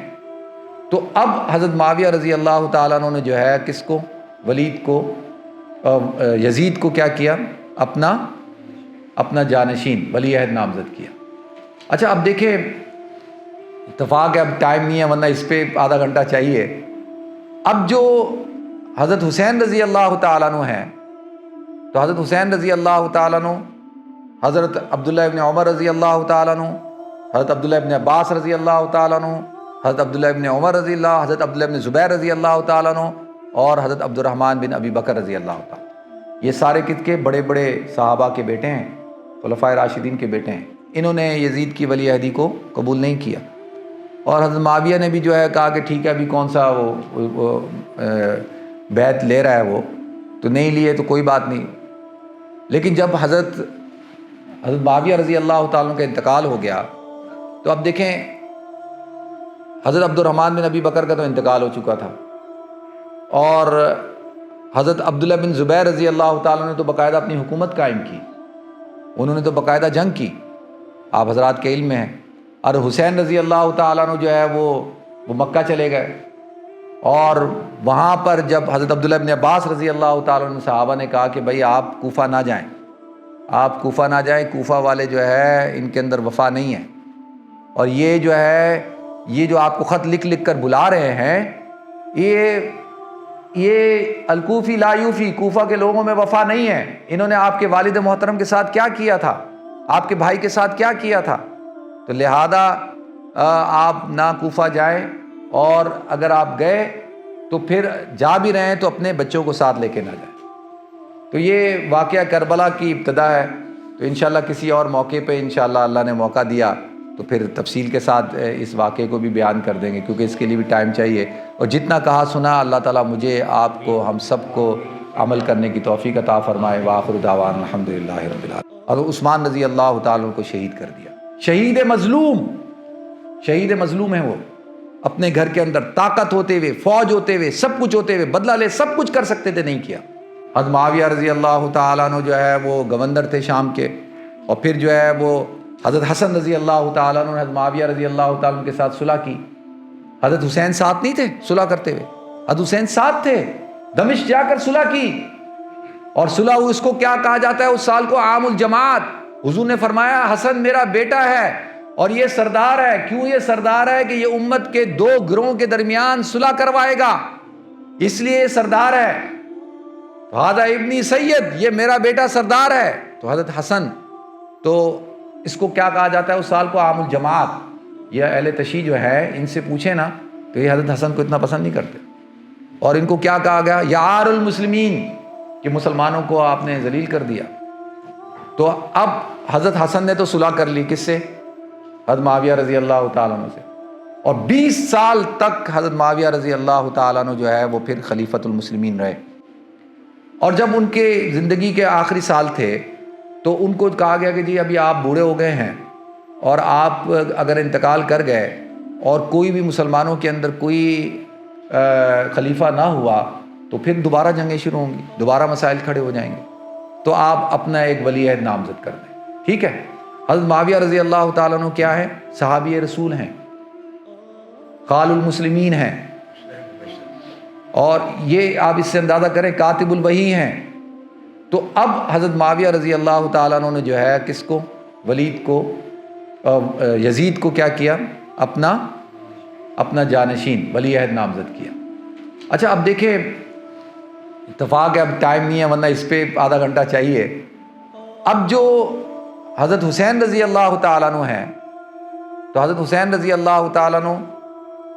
تو اب حضرت معاویہ رضی اللہ تعالیٰ عنہ نے جو ہے کس کو؟ ولید کو، یزید کو کیا کیا؟ اپنا جانشین ولی عہد نامزد کیا. اچھا اب دیکھیں، اتفاق ہے اب ٹائم نہیں ہے ورنہ اس پہ آدھا گھنٹہ چاہیے. اب جو حضرت حسین رضی اللہ تعالیٰ عنہ ہیں، تو حضرت حسین رضی اللہ تعالیٰ عنہ، حضرت عبداللہ ابن عمر رضی اللہ تعالیٰ عنہ، حضرت عبداللہ ابن عباس رضی اللہ تعالیٰ عنہ، حضرت عبداللہ ابن عمر رضی اللہ، حضرت عبداللہ ابن زبیر رضی اللہ تعالیٰ عنہ، اور حضرت عبد الرحمن بن ابی بکر رضی اللہ تعالیٰ. یہ سارے کت کے بڑے بڑے صحابہ کے بیٹے ہیں، خلفائے راشدین کے بیٹے ہیں. انہوں نے یزید کی ولی عہدی کو قبول نہیں کیا، اور حضرت معاویہ نے بھی جو ہے کہا کہ ٹھیک ہے ابھی کون سا وہ بیعت لے رہا ہے، وہ تو نہیں لیے تو کوئی بات نہیں۔ لیکن جب حضرت معاویہ رضی اللہ تعالیٰ عنہ کا انتقال ہو گیا تو اب دیکھیں حضرت عبد الرحمن بن ابی بکر کا تو انتقال ہو چکا تھا، اور حضرت عبداللہ بن زبیر رضی اللہ تعالیٰ نے تو باقاعدہ اپنی حکومت قائم کی، انہوں نے تو باقاعدہ جنگ کی، آپ حضرات کے علم میں ہے۔ اور حسین رضی اللہ تعالیٰ عنہ جو ہے وہ مکہ چلے گئے، اور وہاں پر جب حضرت عبداللہ بن عباس رضی اللہ تعالیٰ عنہ صحابہ نے کہا کہ بھائی آپ کوفہ نہ جائیں، آپ کوفہ نہ جائیں، کوفہ والے جو ہے ان کے اندر وفا نہیں ہے، اور یہ جو ہے یہ جو آپ کو خط لکھ لکھ کر بلا رہے ہیں یہ الکوفی لا یوفی، کوفہ کے لوگوں میں وفا نہیں ہے، انہوں نے آپ کے والد محترم کے ساتھ کیا کیا تھا، آپ کے بھائی کے ساتھ کیا کیا تھا، تو لہذا آپ نہ کوفہ جائیں، اور اگر آپ گئے تو پھر جا بھی رہے ہیں تو اپنے بچوں کو ساتھ لے کے نہ جائیں۔ تو یہ واقعہ کربلا کی ابتدا ہے، تو انشاءاللہ کسی اور موقع پہ انشاءاللہ اللہ نے موقع دیا تو پھر تفصیل کے ساتھ اس واقعے کو بھی بیان کر دیں گے، کیونکہ اس کے لیے بھی ٹائم چاہیے، اور جتنا کہا سنا اللہ تعالیٰ مجھے آپ کو ہم سب کو عمل کرنے کی توفیق عطا فرمائے۔ وآخر دعوانا الحمدللہ رب العالمین۔ اور عثمان رضی اللہ تعالیٰ کو شہید کر دیا، شہید مظلوم ہے، وہ اپنے گھر کے اندر طاقت ہوتے ہوئے، فوج ہوتے ہوئے، سب کچھ ہوتے ہوئے، بدلہ لے سب کچھ کر سکتے تھے، نہیں کیا۔ حضرت معاویہ رضی اللہ تعالیٰ عنہ جو ہے وہ گورنر تھے شام کے، اور پھر جو ہے وہ حضرت حسن رضی اللہ تعالیٰ عنہ نے حضرت معاویہ رضی اللہ تعالیٰ عنہ کے ساتھ صلح کی۔ حضرت حسین ساتھ نہیں تھے صلح کرتے ہوئے، حضرت حسین ساتھ تھے، دمشق جا کر صلح کی، اور صلح اس کو کیا کہا جاتا ہے اس سال کو؟ عام الجماعت۔ حضور نے فرمایا حسن میرا بیٹا ہے اور یہ سردار ہے۔ کیوں یہ سردار ہے؟ کہ یہ امت کے دو گروہوں کے درمیان صلح کروائے گا، اس لیے یہ سردار ہے۔ ھذا ابنی سید، یہ میرا بیٹا سردار ہے۔ تو حضرت حسن، تو اس کو کیا کہا جاتا ہے اس سال کو؟ عام الجماعت۔ یہ اہل تشیع جو ہے ان سے پوچھیں نا تو یہ حضرت حسن کو اتنا پسند نہیں کرتے، اور ان کو کیا کہا گیا؟ یعار المسلمین، کہ مسلمانوں کو آپ نے ذلیل کر دیا۔ تو اب حضرت حسن نے تو صلح کر لی، کس سے؟ حضرت معاویہ رضی اللہ تعالیٰ عنہ سے، اور 20 سال تک حضرت معاویہ رضی اللہ تعالیٰ عنہ جو ہے وہ پھر خلیفۃ المسلمین رہے۔ اور جب ان کے زندگی کے آخری سال تھے تو ان کو کہا گیا کہ جی ابھی آپ بوڑھے ہو گئے ہیں، اور آپ اگر انتقال کر گئے اور کوئی بھی مسلمانوں کے اندر کوئی خلیفہ نہ ہوا تو پھر دوبارہ جنگیں شروع ہوں گی، دوبارہ مسائل کھڑے ہو جائیں گے، تو آپ اپنا ایک ولی عہد نامزد کر دیں، ٹھیک ہے؟ حضرت معاویہ رضی اللہ تعالیٰ عنہ کیا ہے؟ صحابی رسول ہیں، خال المسلمین ہیں، اور یہ آپ اس سے اندازہ کریں کاتب الوحی ہیں۔ تو اب حضرت معاویہ رضی اللہ تعالیٰ عنہ نے جو ہے کس کو؟ ولید کو، یزید کو کیا کیا؟ اپنا جانشین ولی عہد نامزد کیا۔ اچھا اب دیکھیں، اتفاق ہے اب ٹائم نہیں ہے ورنہ اس پہ آدھا گھنٹہ چاہیے۔ اب جو حضرت حسین رضی اللہ تعالیٰ عنہ ہیں، تو حضرت حسین رضی اللہ تعالیٰ عنہ،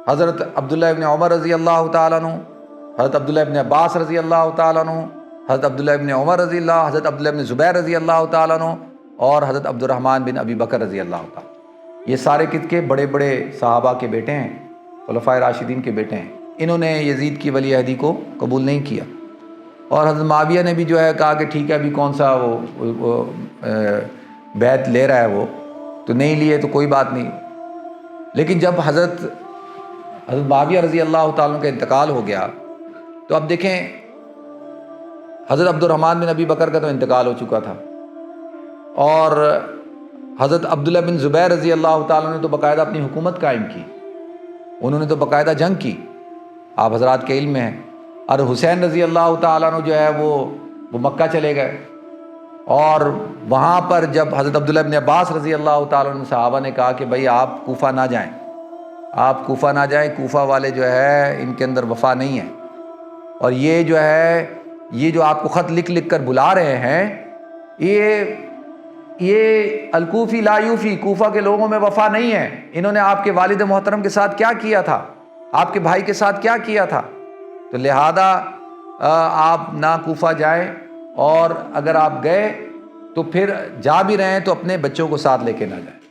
حضرت عبداللہ ابن عمر رضی اللہ تعالیٰ عنہ، حضرت عبداللہ ابن عباس رضی اللہ تعالیٰ عنہ، حضرت عبداللہ ابن عمر رضی اللہ، حضرت عبداللہ ابن زبیر رضی اللہ تعالیٰ عنہ، اور حضرت عبد الرحمن بن ابی بکر رضی اللہ تعالیٰ، یہ سارے کس کے؟ بڑے بڑے صحابہ کے بیٹے ہیں، خلفائے راشدین کے بیٹے ہیں۔ انہوں نے یزید کی ولی عہدی کو قبول نہیں کیا، اور حضرت معاویہ نے بھی جو ہے کہا کہ ٹھیک ہے ابھی کون سا وہ بیعت لے رہا ہے، وہ تو نہیں لیے تو کوئی بات نہیں۔ لیکن جب حضرت معاویہ رضی اللہ تعالیٰ کا انتقال ہو گیا تو اب دیکھیں حضرت عبد الرحمن بن ابی بکر کا تو انتقال ہو چکا تھا، اور حضرت عبداللہ بن زبیر رضی اللہ تعالیٰ نے تو باقاعدہ اپنی حکومت قائم کی، انہوں نے تو باقاعدہ جنگ کی، آپ حضرات کے علم میں ہے۔ اور حسین رضی اللہ تعالیٰ عنہ جو ہے وہ مکہ چلے گئے، اور وہاں پر جب حضرت عبداللہ بن عباس رضی اللہ تعالیٰ عنہ صحابہ نے کہا کہ بھائی آپ کوفہ نہ جائیں، آپ کوفہ نہ جائیں، کوفہ والے جو ہے ان کے اندر وفا نہیں ہے، اور یہ جو ہے یہ جو آپ کو خط لکھ لکھ کر بلا رہے ہیں یہ الکوفی لا یوفی، کوفہ کے لوگوں میں وفا نہیں ہے، انہوں نے آپ کے والد محترم کے ساتھ کیا کیا تھا، آپ کے بھائی کے ساتھ کیا کیا تھا، تو لہذا آپ نہ کوفہ جائیں، اور اگر آپ گئے تو پھر جا بھی رہے ہیں تو اپنے بچوں کو ساتھ لے کے نہ جائیں۔